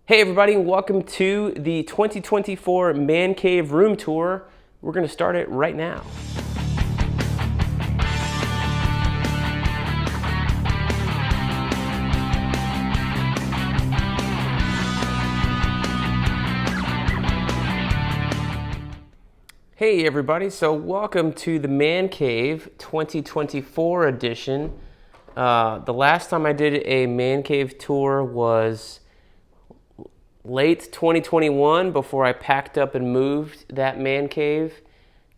Hey everybody, welcome to the 2024 Man Cave Room Tour. We're going to start it right now. Hey everybody, so welcome to the Man Cave 2024 edition. The last time I did a Man Cave tour was late 2021 before I packed up and moved that man cave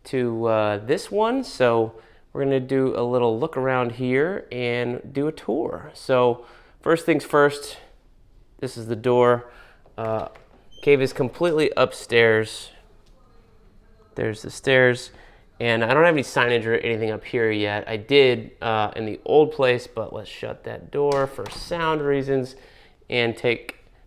to this one. So we're going to do a little look around here and do a tour. So first things first, this is the door. Cave is completely upstairs. There's the stairs. And I don't have any signage or anything up here yet. I did in the old place, but let's shut that door for sound reasons and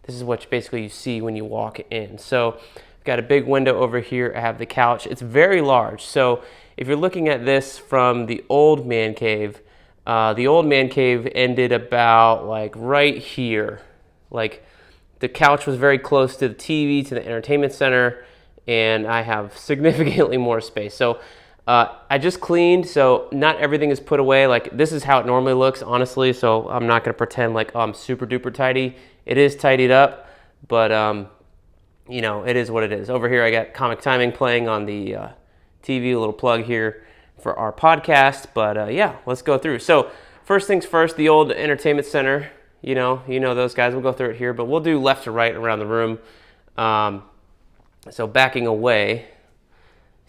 this is what basically you see when you walk in. So I've got a big window over here. I have the couch. It's very large. So if you're looking at this from the old man cave ended about like right here. Like the couch was very close to the TV, to the entertainment center, and I have significantly more space. So I just cleaned, so not everything is put away. Like this is how it normally looks, honestly. So I'm not gonna pretend like I'm super duper tidy. It is tidied up, but you know, it is what it is. Over here, I got Comic Timing playing on the TV. A little plug here for our podcast. But yeah, let's go through. So first things first, the old entertainment center. You know those guys. We'll go through it here, but we'll do left to right around the room. So backing away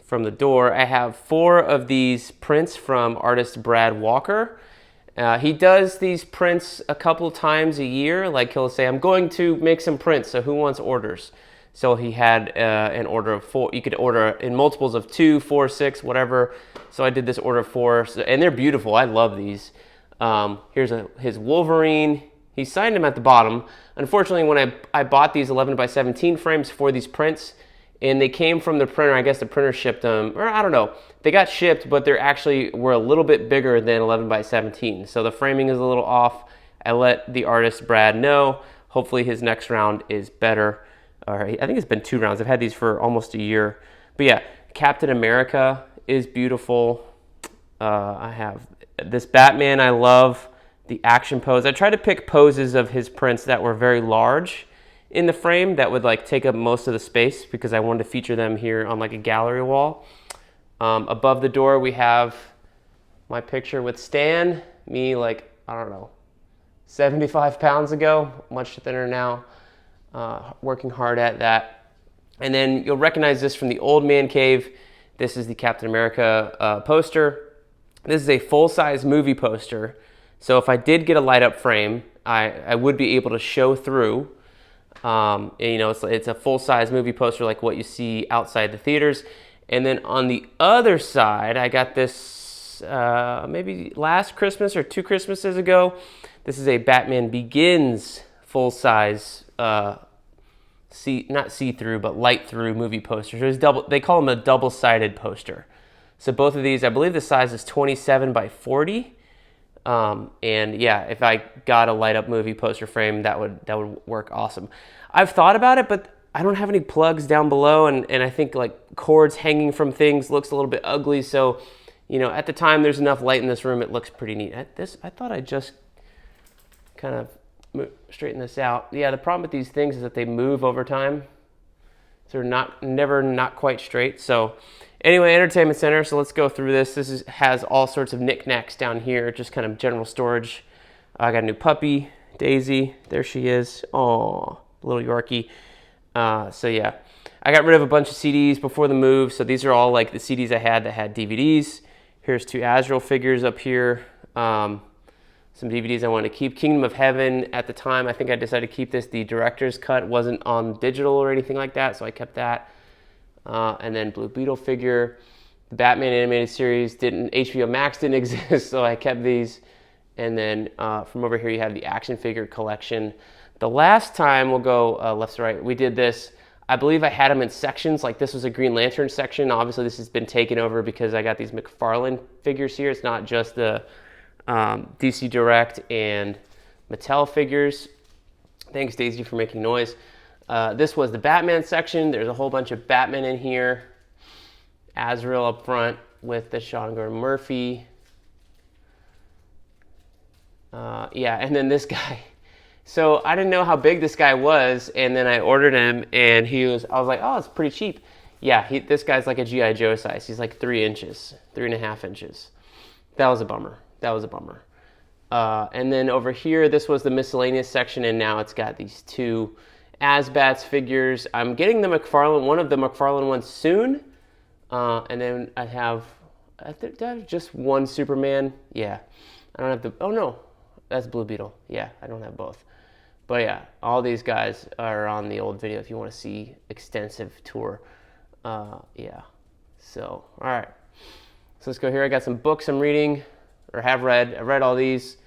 from the door, I have 4 of these prints from artist Brad Walker. He does these prints a couple times a year. Like he'll say, I'm going to make some prints, so who wants orders? So he had an order of 4. You could order in multiples of 2, 4, 6, whatever. So I did this order of 4, and they're beautiful. I love these. Here's his Wolverine. He signed him at the bottom. Unfortunately, when I bought these 11 by 17 frames for these prints, and they came from the printer, I guess the printer shipped them, or I don't know. They got shipped, but they actually were a little bit bigger than 11 by 17. So the framing is a little off. I let the artist Brad know. Hopefully his next round is better. All right, I think it's been 2 rounds. I've had these for almost a year. But yeah, Captain America is beautiful. I have this Batman I love, the action pose. I tried to pick poses of his prints that were very large in the frame that would like take up most of the space because I wanted to feature them here on like a gallery wall. Above the door we have my picture with Stan, me like, I don't know, 75 pounds ago, much thinner now, working hard at that. And then you'll recognize this from the old man cave. This is the Captain America poster. This is a full-size movie poster. So if I did get a light-up frame, I would be able to show through. And, you know, it's a full-size movie poster like what you see outside the theaters. And then on the other side, I got this maybe last Christmas or 2 Christmases ago. This is a Batman Begins full-size, not see-through, but light-through movie poster. So they call them a double-sided poster. So both of these, I believe the size is 27 by 40. And yeah, if I got a light up movie poster frame, that would work awesome. I've thought about it, but I don't have any plugs down below, and I think like cords hanging from things looks a little bit ugly. So, you know, at the time there's enough light in this room, it looks pretty neat. I thought I'd just kind of straighten this out. Yeah, the problem with these things is that they move over time. So they're never not quite straight. So anyway, entertainment center. So let's go through this. This has all sorts of knickknacks down here, just kind of general storage. I got a new puppy, Daisy. There she is. Oh, little Yorkie. So yeah, I got rid of a bunch of CDs before the move. So these are all like the CDs I had that had DVDs. Here's 2 Azrael figures up here. Some DVDs I wanted to keep. Kingdom of Heaven at the time, I think I decided to keep this. The director's cut wasn't on digital or anything like that, so I kept that. And then Blue Beetle figure. The Batman animated series HBO Max didn't exist, so I kept these. And then from over here you have the action figure collection. The last time, we'll go left to right, we did this. I believe I had them in sections, like this was a Green Lantern section. Obviously this has been taken over because I got these McFarlane figures here. It's not just the DC Direct and Mattel figures. Thanks Daisy for making noise. This was the Batman section. There's a whole bunch of Batman in here. Azrael up front with the Sean Gordon Murphy. Yeah, and then this guy. So I didn't know how big this guy was, and then I ordered him, and I was like, oh, it's pretty cheap. Yeah, this guy's like a G.I. Joe size. He's like 3 inches, 3.5 inches. That was a bummer. And then over here, this was the miscellaneous section, and now it's got these 2 Asbats figures. I'm getting one of the McFarlane ones soon. And then I have just one Superman. Yeah, I don't have the, oh no, that's Blue Beetle. Yeah, I don't have both. But yeah, all these guys are on the old video if you want to see extensive tour. Yeah, so, all right. So let's go here. I got some books I'm reading, or have read. I read all these,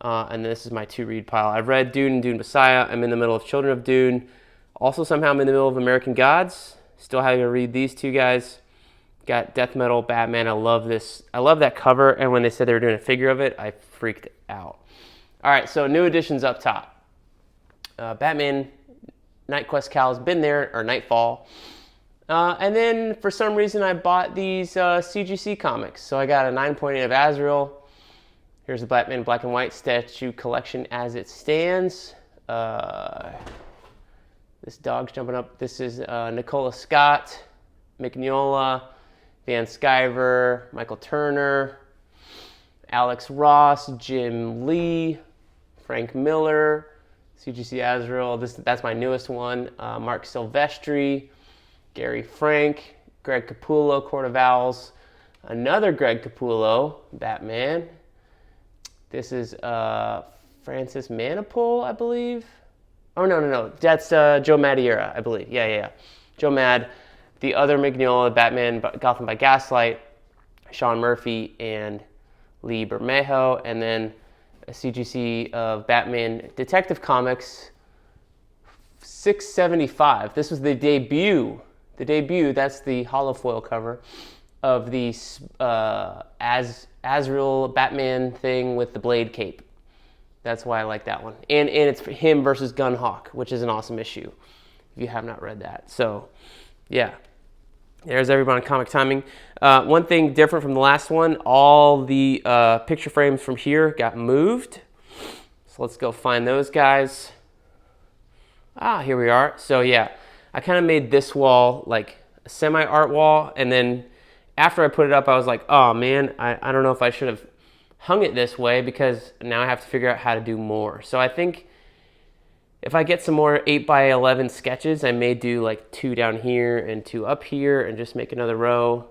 and this is my to-read pile. I've read Dune and Dune Messiah. I'm in the middle of Children of Dune. Also, somehow I'm in the middle of American Gods. Still having to read these 2 guys. Got Death Metal Batman. I love this. I love that cover, and when they said they were doing a figure of it, I freaked out. All right, so new additions up top. Batman Night Quest Cal's been there, or Nightfall. And then for some reason I bought these CGC comics. So I got a 9.8 of Azrael. Here's the Batman Black and White statue collection as it stands. This dog's jumping up. This is Nicola Scott, Mignola, Van Sciver, Michael Turner, Alex Ross, Jim Lee, Frank Miller, CGC Azrael. That's my newest one. Mark Silvestri, Gary Frank, Greg Capullo, Court of Owls, another Greg Capullo, Batman. This is Francis Manipul, I believe. Oh, no. That's Joe Madureira, I believe. Yeah. Joe Mad. The other Mignola, Batman, Gotham by Gaslight, Sean Murphy, and Lee Bermejo. And then a CGC of Batman Detective Comics 675. This was the debut. That's the holofoil cover of the Azrael Batman thing with the Blade cape. That's why I like that one. And it's him versus Gunhawk, which is an awesome issue if you have not read that. So, yeah. There's everybody on comic timing. One thing different from the last one, all the picture frames from here got moved. So let's go find those guys. Here we are. So yeah, I kind of made this wall like a semi-art wall, and then after I put it up, I was like, oh man, I don't know if I should have hung it this way, because now I have to figure out how to do more. So I think if I get some more 8x11 sketches, I may do like 2 down here and 2 up here and just make another row,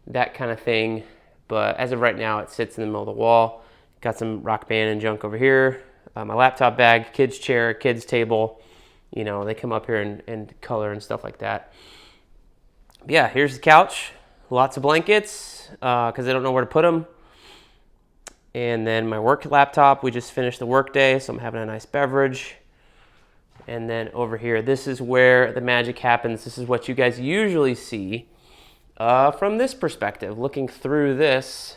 that kind of thing. But as of right now, it sits in the middle of the wall. Got some Rock Band and junk over here. My laptop bag, kids chair, kids table. You know, they come up here and color and stuff like that. But yeah, here's the couch. Lots of blankets because I don't know where to put them. And then my work laptop. We just finished the work day, so I'm having a nice beverage. And then over here, this is where the magic happens. This is what you guys usually see from this perspective, looking through this,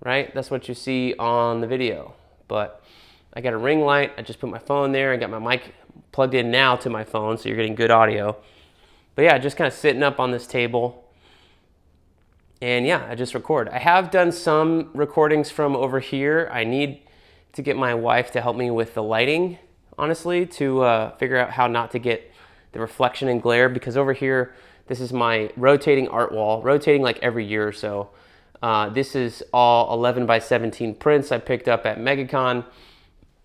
right? That's what you see on the video. But I got a ring light. I just put my phone there. I got my mic plugged in now to my phone, so you're getting good audio. But yeah, just kind of sitting up on this table. And yeah, I just record. I have done some recordings from over here. I need to get my wife to help me with the lighting, honestly, to figure out how not to get the reflection and glare, because over here, this is my rotating art wall, rotating like every year or so. This is all 11x17 prints I picked up at MegaCon.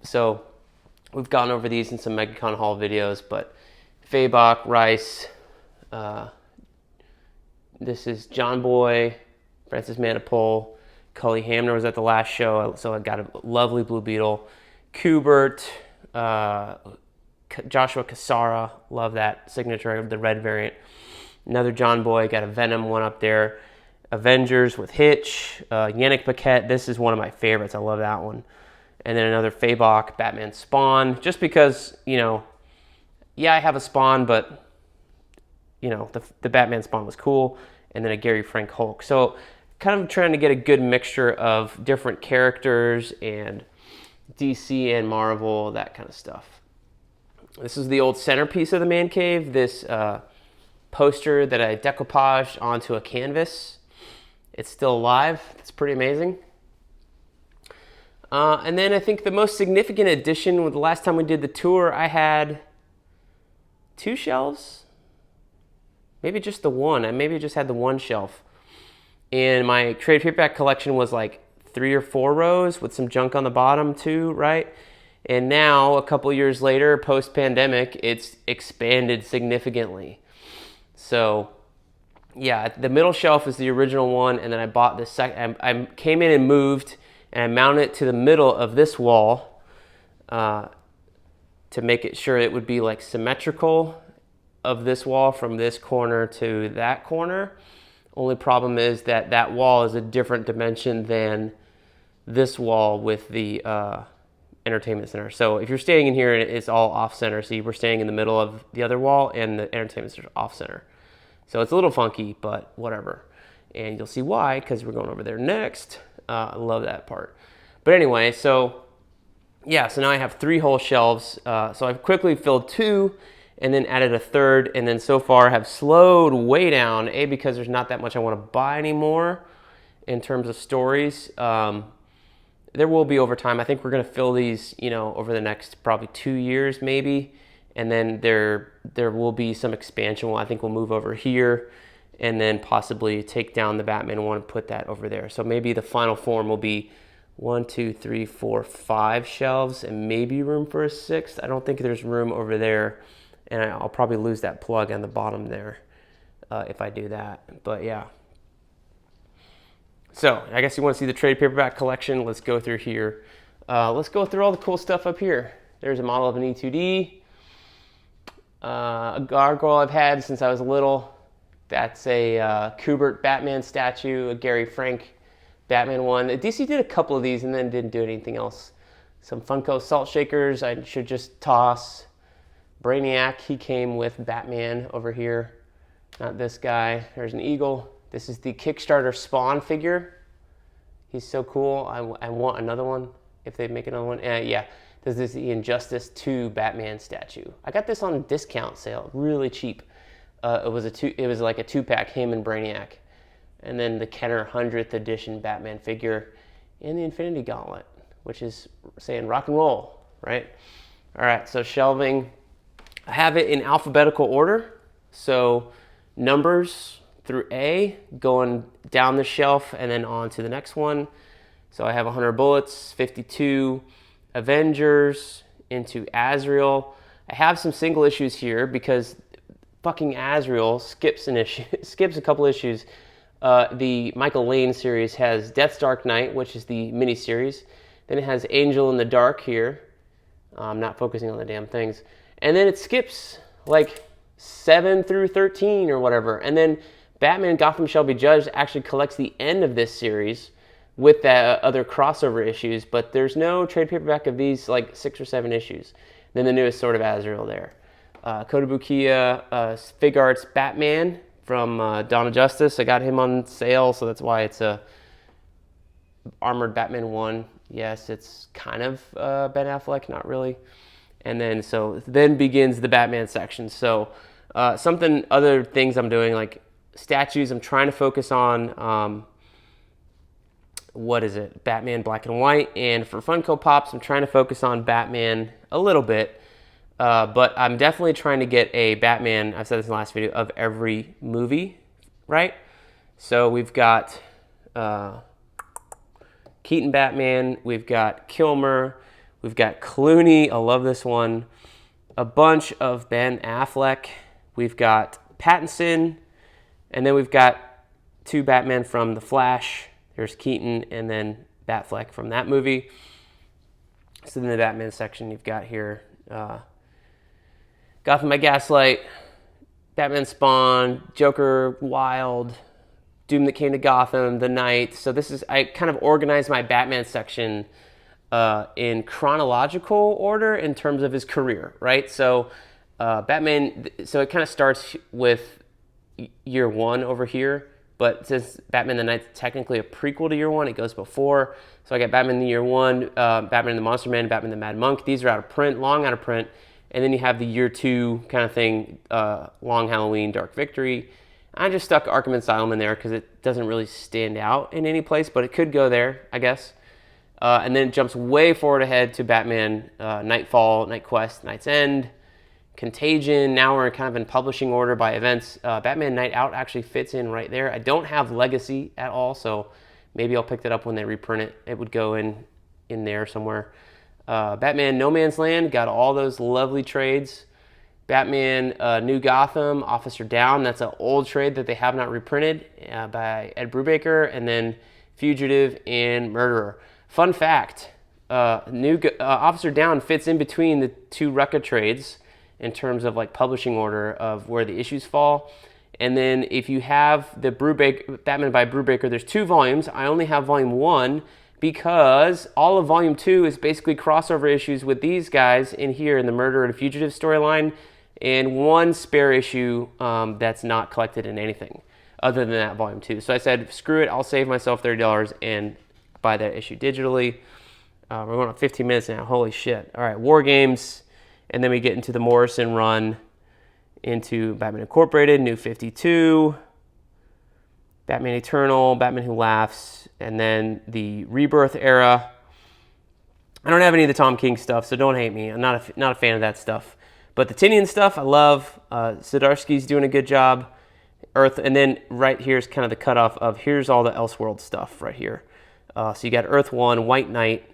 So we've gone over these in some MegaCon haul videos, but Fabok, Rice, this is John Boy, Francis Manipul, Cully Hamner was at the last show, so I got a lovely Blue Beetle. Kubert, Joshua Cassara, love that signature of the red variant. Another John Boy, got a Venom one up there. Avengers with Hitch, Yannick Paquette, this is one of my favorites, I love that one. And then another Fabok, Batman Spawn, just because, you know, yeah, I have a Spawn, but, you know, the Batman Spawn was cool. And then a Gary Frank Hulk. So kind of trying to get a good mixture of different characters and DC and Marvel, that kind of stuff. This is the old centerpiece of the man cave, this poster that I decoupaged onto a canvas. It's still alive. It's pretty amazing. And then I think the most significant addition, the last time we did the tour, I had 2 shelves. Maybe just the one. I maybe just had the 1 shelf. And my trade paperback collection was like 3 or 4 rows with some junk on the bottom too, right? And now, a couple years later, post-pandemic, it's expanded significantly. So, yeah, the middle shelf is the original one, and then I bought the second. I came in and moved, and I mounted it to the middle of this wall to make it sure it would be like symmetrical of this wall from this corner to that corner. Only problem is that that wall is a different dimension than this wall with the entertainment center. So if you're standing in here, it's all off center. So we're standing in the middle of the other wall, and the entertainment center is off center. So it's a little funky, but whatever. And you'll see why, because we're going over there next. I love that part. But anyway, so yeah, so now I have 3 whole shelves. So I've quickly filled 2 and then added a 3rd. And then so far have slowed way down, because there's not that much I want to buy anymore in terms of stories. There will be over time. I think we're going to fill these, over the next probably 2 years maybe. And then there will be some expansion. I think we'll move over here and then possibly take down the Batman one and put that over there. So maybe the final form will be 1, 2, 3, 4, 5 shelves and maybe room for a 6th. I don't think there's room over there. And I'll probably lose that plug on the bottom there if I do that. But yeah. So I guess you want to see the trade paperback collection. Let's go through here. Let's go through all the cool stuff up here. There's a model of an E2D. A gargoyle I've had since I was little. That's a Kubert Batman statue, a Gary Frank Batman one. DC did a couple of these and then didn't do anything else. Some Funko salt shakers I should just toss. Brainiac, he came with Batman over here. Not this guy. There's an eagle. This is the Kickstarter Spawn figure. He's so cool. I want another one if they make another one. Yeah. This is the Injustice 2 Batman statue. I got this on a discount sale, really cheap. It was like a 2-pack, him and Brainiac. And then the Kenner 100th edition Batman figure in the Infinity Gauntlet, which is saying rock and roll, right? All right, so shelving. I have it in alphabetical order. So numbers through A, going down the shelf and then on to the next one. So I have 100 Bullets, 52 Avengers, into Azrael. I have some single issues here because fucking Azrael skips a couple issues. The Michael Lane series has Death's Dark Knight, which is the miniseries. Then it has Angel in the Dark here. I'm not focusing on the damn things. And then it skips like 7 through 13 or whatever. And then Batman Gotham Shall Be Judged actually collects the end of this series with the other crossover issues, but there's no trade paperback of these like 6 or 7 issues. Then the newest Sword of Azrael there. Kotobukiya Fig Arts Batman from Dawn of Justice. I got him on sale, so that's why it's a Armored Batman 1. Yes, it's kind of Ben Affleck, not really. And then begins the Batman section. So other things I'm doing, like statues, I'm trying to focus on Batman Black and White. And for Funko Pops, I'm trying to focus on Batman a little bit. But I'm definitely trying to get a Batman, I've said this in the last video, of every movie, right? So we've got Keaton Batman, we've got Kilmer, we've got Clooney, I love this one, a bunch of Ben Affleck, we've got Pattinson, and then we've got 2 Batman from The Flash. There's Keaton and then Batfleck from that movie. So then the Batman section you've got here, Gotham by Gaslight, Batman Spawn, Joker Wild, Doom That Came to Gotham, The Knight. So I kind of organized my Batman section in chronological order in terms of his career, right? So Batman, so it kind of starts with year 1 over here. But since Batman the Knight's technically a prequel to year 1, it goes before. So I got Batman the year 1, Batman the Monster Man, Batman the Mad Monk. These are out of print, long out of print. And then you have the year 2 kind of thing, Long Halloween, Dark Victory. I just stuck Arkham Asylum in there because it doesn't really stand out in any place, but it could go there, I guess. And then it jumps way forward ahead to Batman, Nightfall, Night Quest, Night's End, Contagion. Now we're kind of in publishing order by events. Batman Night Out actually fits in right there. I don't have Legacy at all, so maybe I'll pick that up when they reprint it. It would go in there somewhere. Batman No Man's Land, got all those lovely trades. Batman New Gotham, Officer Down, that's an old trade that they have not reprinted by Ed Brubaker. And then Fugitive and Murderer. Fun fact, Officer Down fits in between the 2 Rucka trades in terms of like publishing order of where the issues fall. And then if you have the Batman by Brubaker, there's 2 volumes. I only have volume 1 because all of volume 2 is basically crossover issues with these guys in here in the Murder and Fugitive storyline, and 1 spare issue that's not collected in anything other than that volume 2. So I said, screw it, I'll save myself $30 and buy that issue digitally. We're going on 15 minutes now, holy shit. All right, War Games, and then we get into the Morrison run into Batman Incorporated, New 52, Batman Eternal, Batman Who Laughs, and then the Rebirth era. I don't have any of the Tom King stuff, so don't hate me. I'm not a fan of that stuff. But the Tinian stuff, I love. Zdarsky's doing a good job. Earth, and then right here is kind of the cutoff of here's all the Elseworld stuff right here. So you got Earth 1, White Knight,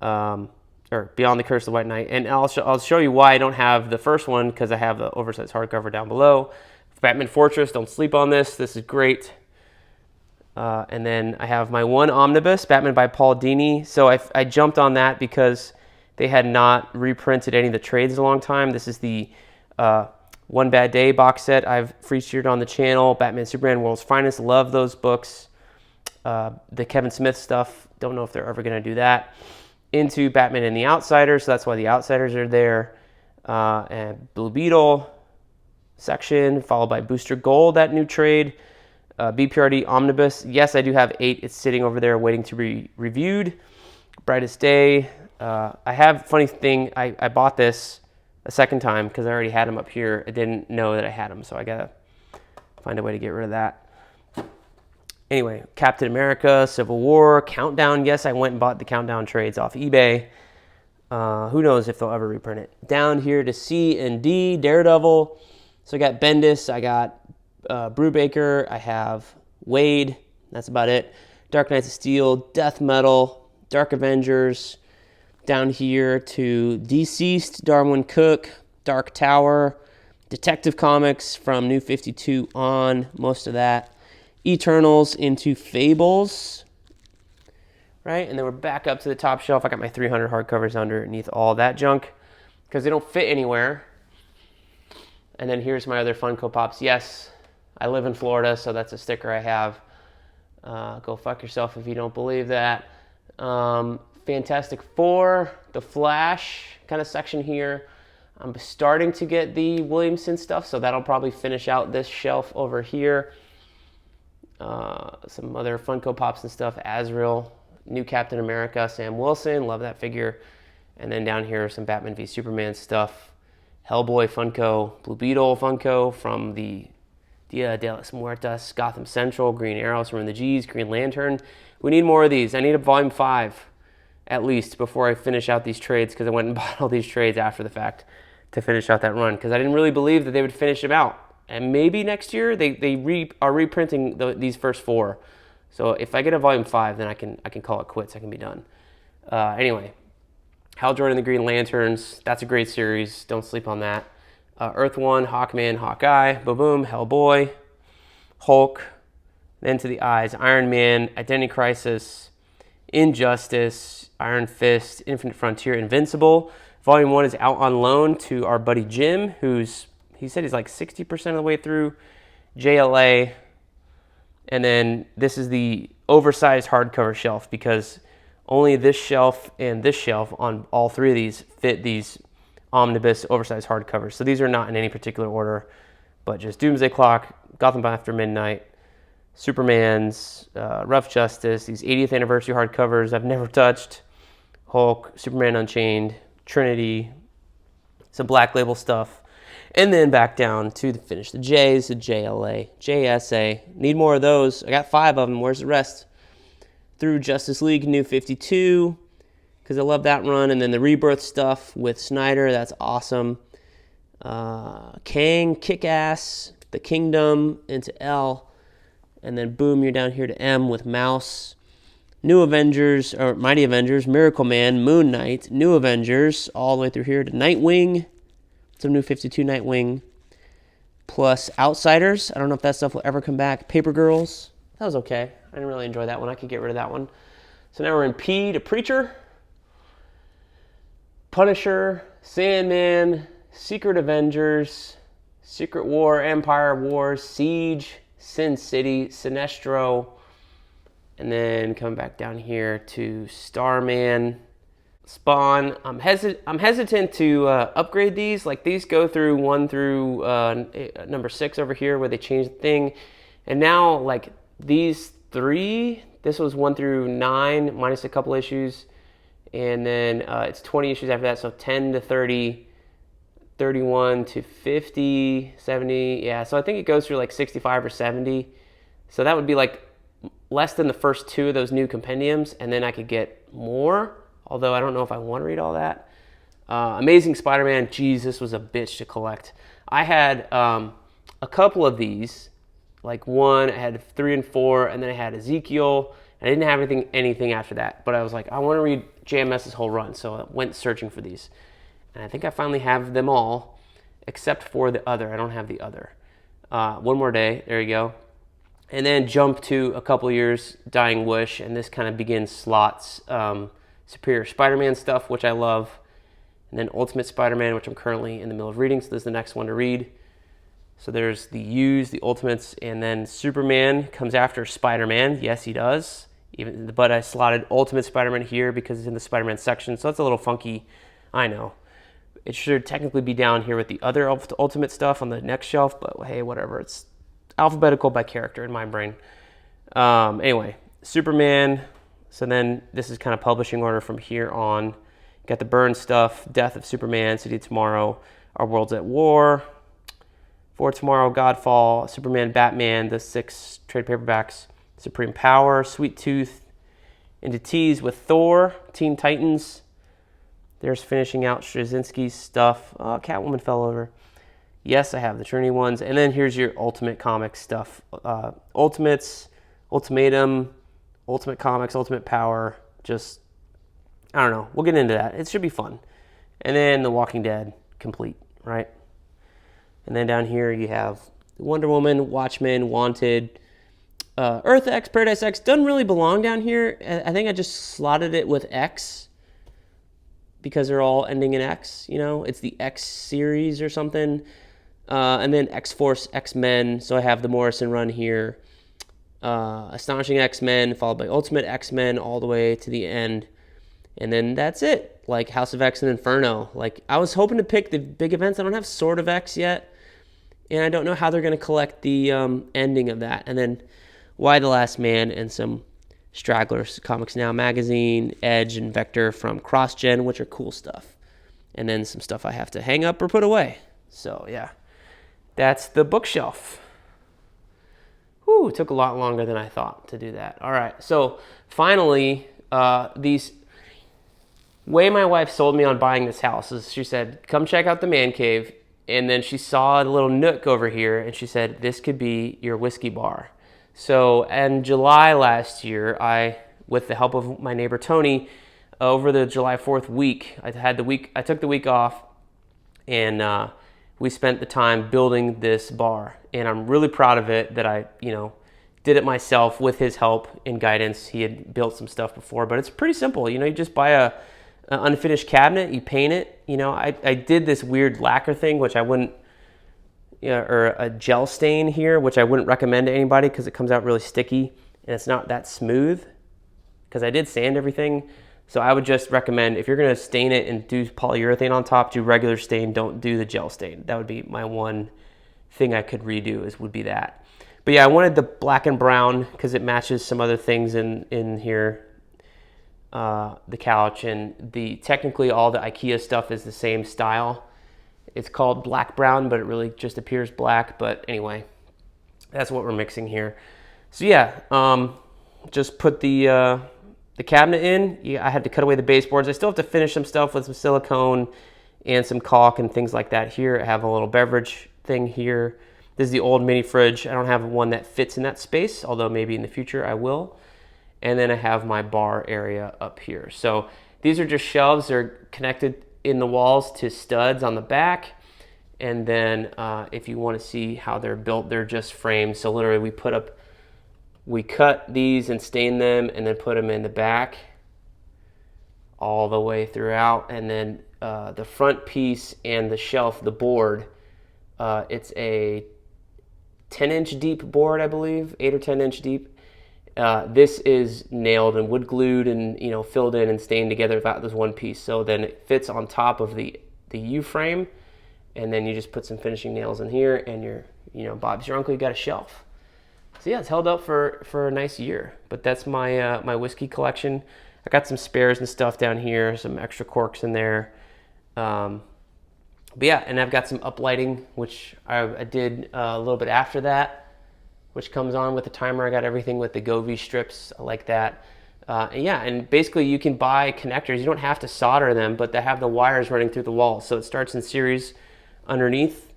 or Beyond the Curse of the White Knight. And I'll show you why I don't have the first one, because I have the oversized hardcover down below. Batman Fortress, don't sleep on this. This is great. And then I have my 1 omnibus, Batman by Paul Dini. So I jumped on that because they had not reprinted any of the trades in a long time. This is the One Bad Day box set I've featured on the channel. Batman, Superman, World's Finest. Love those books. The Kevin Smith stuff, don't know if they're ever going to do that. Into Batman and the Outsiders, so that's why the Outsiders are there. And Blue Beetle section, followed by Booster Gold, that new trade. BPRD Omnibus, yes, I do have 8. It's sitting over there waiting to be reviewed. Brightest Day. I have, funny thing, I bought this a second time because I already had them up here. I didn't know that I had them, so I gotta find a way to get rid of that. Anyway, Captain America, Civil War, Countdown. Yes, I went and bought the Countdown trades off eBay. Who knows if they'll ever reprint it. Down here to C and D, Daredevil. So I got Bendis, I got Brubaker, I have Wade. That's about it. Dark Knights of Steel, Death Metal, Dark Avengers. Down here to Deceased, Darwin Cook, Dark Tower, Detective Comics from New 52 on, most of that. Eternals into Fables, right? And then we're back up to the top shelf. I got my 300 hardcovers underneath all that junk because they don't fit anywhere. And then here's my other Funko Pops. Yes, I live in Florida, so that's a sticker I have. Go fuck yourself if you don't believe that. Fantastic Four, The Flash kind of section here. I'm starting to get the Williamson stuff, so that'll probably finish out this shelf over here. Some other Funko Pops and stuff. Azrael, new Captain America, Sam Wilson, love that figure. And then down here, some Batman v Superman stuff. Hellboy Funko, Blue Beetle Funko from the Dia de los Muertos, Gotham Central, Green Arrow, from the G's, Green Lantern. We need more of these. I need a volume 5 at least before I finish out these trades, because I went and bought all these trades after the fact to finish out that run, because I didn't really believe that they would finish them out. And maybe next year they are reprinting these first 4. So if I get a volume 5, then I can call it quits. I can be done. Anyway, Hal Jordan and the Green Lanterns. That's a great series. Don't sleep on that. Earth 1, Hawkman, Hawkeye, Boom, Hellboy, Hulk. Then to the eyes, Iron Man, Identity Crisis, Injustice, Iron Fist, Infinite Frontier, Invincible. Volume 1 is out on loan to our buddy Jim, he said he's like 60% of the way through. JLA. And then this is the oversized hardcover shelf, because only this shelf and this shelf on all 3 of these fit these omnibus oversized hardcovers. So these are not in any particular order, but just Doomsday Clock, Gotham After Midnight, Superman's, Rough Justice, these 80th anniversary hardcovers I've never touched, Hulk, Superman Unchained, Trinity, some Black Label stuff. And then back down to finish the J's, the JLA, JSA. Need more of those. I got 5 of them. Where's the rest? Through Justice League New 52, because I love that run. And then the Rebirth stuff with Snyder. That's awesome. Kang, Kick-Ass, The Kingdom into L. And then boom, you're down here to M with Mouse. New Avengers, or Mighty Avengers, Miracle Man, Moon Knight, New Avengers, all the way through here to Nightwing. Some New 52 Nightwing. Plus Outsiders. I don't know if that stuff will ever come back. Paper Girls. That was okay. I didn't really enjoy that one. I could get rid of that one. So now we're in P to Preacher. Punisher, Sandman, Secret Avengers, Secret War, Empire Wars, Siege, Sin City, Sinestro, and then coming back down here to Starman, Spawn. I'm hesitant to upgrade these. Like these go through 1 through number 6 over here where they change the thing, and now like these 3. This was 1 through 9 minus a couple issues, and then it's 20 issues after that. So 10 to 30. 31 to 50, 70, yeah, so I think it goes through like 65 or 70. So that would be like less than the first 2 of those new compendiums, and then I could get more, although I don't know if I want to read all that. Amazing Spider-Man, geez, this was a bitch to collect. I had a couple of these, like one, I had 3 and 4, and then I had Ezekiel, and I didn't have anything after that, but I was like, I want to read JMS's whole run, so I went searching for these. And I think I finally have them all, except for the other. I don't have the other. One More Day, there you go. And then jump to a couple years, Dying Wish, and this kind of begins Slott's Superior Spider-Man stuff, which I love. And then Ultimate Spider-Man, which I'm currently in the middle of reading, so this is the next one to read. So there's the U's, the Ultimates, and then Superman comes after Spider-Man. Yes, he does. But I slotted Ultimate Spider-Man here because it's in the Spider-Man section, so that's a little funky, I know. It should technically be down here with the other Ultimate stuff on the next shelf, but hey, whatever. It's alphabetical by character in my brain. Anyway, Superman. So then this is kind of publishing order from here on. Got the Byrne stuff, Death of Superman, City of Tomorrow, Our World's at War, For Tomorrow, Godfall, Superman, Batman, the 6 trade paperbacks, Supreme Power, Sweet Tooth, into T's with Thor, Teen Titans. There's finishing out Straczynski's stuff. Oh, Catwoman fell over. Yes, I have the Trinity ones. And then here's your Ultimate Comics stuff. Ultimates, Ultimatum, Ultimate Comics, Ultimate Power. Just, I don't know. We'll get into that. It should be fun. And then The Walking Dead, complete, right? And then down here you have Wonder Woman, Watchmen, Wanted, Earth X, Paradise X. Doesn't really belong down here. I think I just slotted it with X, because they're all ending in X, you know? It's the X series or something. And then X-Force, X-Men. So I have the Morrison run here. Astonishing X-Men, followed by Ultimate X-Men all the way to the end. And then that's it. Like House of X and Inferno. Like I was hoping to pick the big events. I don't have Sword of X yet. And I don't know how they're going to collect the ending of that. And then Why the Last Man and some stragglers, Comics Now magazine, Edge, and Vector from CrossGen, which are cool stuff. And then some stuff I have to hang up or put away. So yeah, that's the bookshelf. Whew, it took a lot longer than I thought to do that. All right, so finally, these way my wife sold me on buying this house is she said, come check out the man cave. And then she saw a little nook over here and she said, this could be your whiskey bar. So in July last year, with the help of my neighbor Tony, over the July 4th week, I took the week off, and we spent the time building this bar. And I'm really proud of it that I, did it myself with his help and guidance. He had built some stuff before, but it's pretty simple. You just buy an unfinished cabinet, you paint it. I did this weird lacquer thing, which I wouldn't. Or a gel stain here, which I wouldn't recommend to anybody because it comes out really sticky and it's not that smooth, because I did sand everything. So I would just recommend, if you're going to stain it and do polyurethane on top, do regular stain, don't do the gel stain. That would be my one thing I could redo, would be that. But yeah, I wanted the black and brown because it matches some other things in here. The couch and technically all the IKEA stuff is the same style. It's called black brown, but it really just appears black. But anyway, that's what we're mixing here. So yeah, just put the cabinet in. Yeah, I had to cut away the baseboards. I still have to finish some stuff with some silicone and some caulk and things like that here. I have a little beverage thing here. This is the old mini fridge. I don't have one that fits in that space, although maybe in the future I will. And then I have my bar area up here. So these are just shelves. They're connected in the walls to studs on the back. And then if you want to see how they're built, they're just frames. So literally we cut these and stain them and then put them in the back all the way throughout. And then the front piece and the shelf, the board, it's a 10-inch deep board, I believe, 8 or 10-inch deep. This is nailed and wood glued and filled in and stained together without this one piece. So then it fits on top of the U-frame, and then you just put some finishing nails in here, and Bob's your uncle. You got a shelf. So yeah, it's held up for a nice year. But that's my my whiskey collection. I got some spares and stuff down here, some extra corks in there. But yeah, and I've got some uplighting, which I did a little bit after that, which comes on with the timer. I got everything with the Govee strips. I like that. And yeah, and basically you can buy connectors. You don't have to solder them, but they have the wires running through the wall. So it starts in series underneath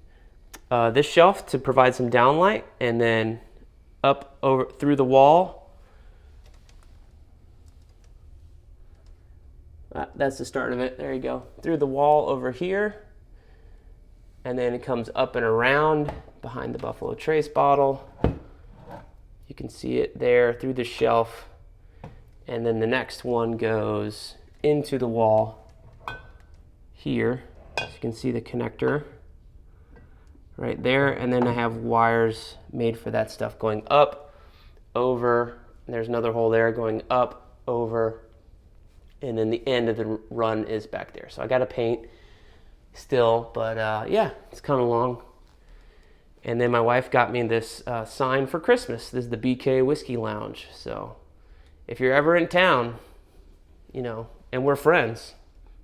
this shelf to provide some downlight, and then up over through the wall. That's the start of it. There you go. Through the wall over here. And then it comes up and around behind the Buffalo Trace bottle. You can see it there through the shelf. And then the next one goes into the wall here. So you can see the connector right there. And then I have wires made for that stuff going up, over. And there's another hole there going up, over. And then the end of the run is back there. So I got to paint still, but yeah, it's coming along. And then my wife got me this sign for Christmas. This is the BK Whiskey Lounge. So if you're ever in town, and we're friends,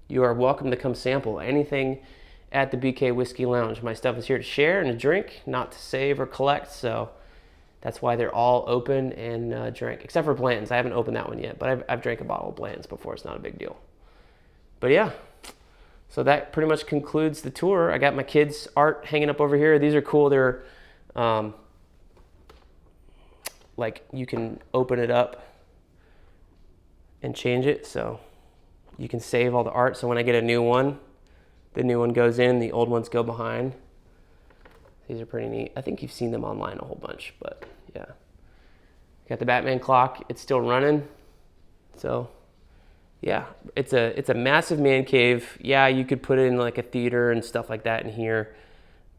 you are welcome to come sample anything at the BK Whiskey Lounge. My stuff is here to share and to drink, not to save or collect. So that's why they're all open and drink, except for Blanton's. I haven't opened that one yet, but I've drank a bottle of Blanton's before. It's not a big deal. But yeah. So that pretty much concludes the tour. I got my kids' art hanging up over here. These are cool. They're like you can open it up and change it. So you can save all the art. So when I get a new one, the new one goes in, the old ones go behind. These are pretty neat. I think you've seen them online a whole bunch, but yeah. Got the Batman clock. It's still running. So yeah, it's a massive man cave. Yeah, you could put in like a theater and stuff like that in here,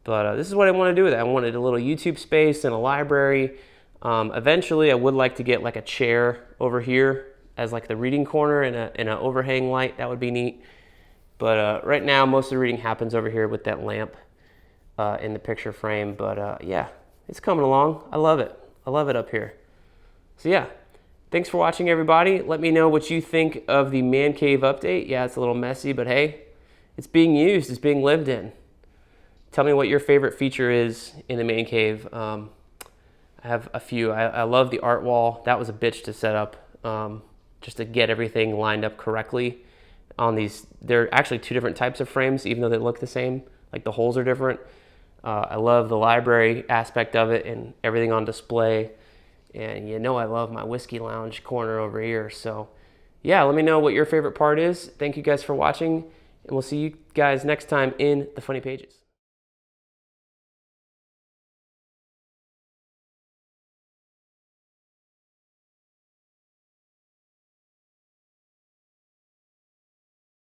but this is what I want to do with it. I wanted a little YouTube space and a library. Eventually, I would like to get like a chair over here as like the reading corner and an overhang light. That would be neat. But right now, most of the reading happens over here with that lamp in the picture frame. But yeah, it's coming along. I love it. I love it up here. So yeah. Thanks for watching, everybody. Let me know what you think of the man cave update. Yeah, it's a little messy, but hey, it's being used. It's being lived in. Tell me what your favorite feature is in the man cave. I have a few. I love the art wall. That was a bitch to set up just to get everything lined up correctly on these. They're actually two different types of frames, even though they look the same. Like the holes are different. I love the library aspect of it and everything on display. And I love my whiskey lounge corner over here. So yeah, let me know what your favorite part is. Thank you guys for watching, and we'll see you guys next time in the Funny Pages.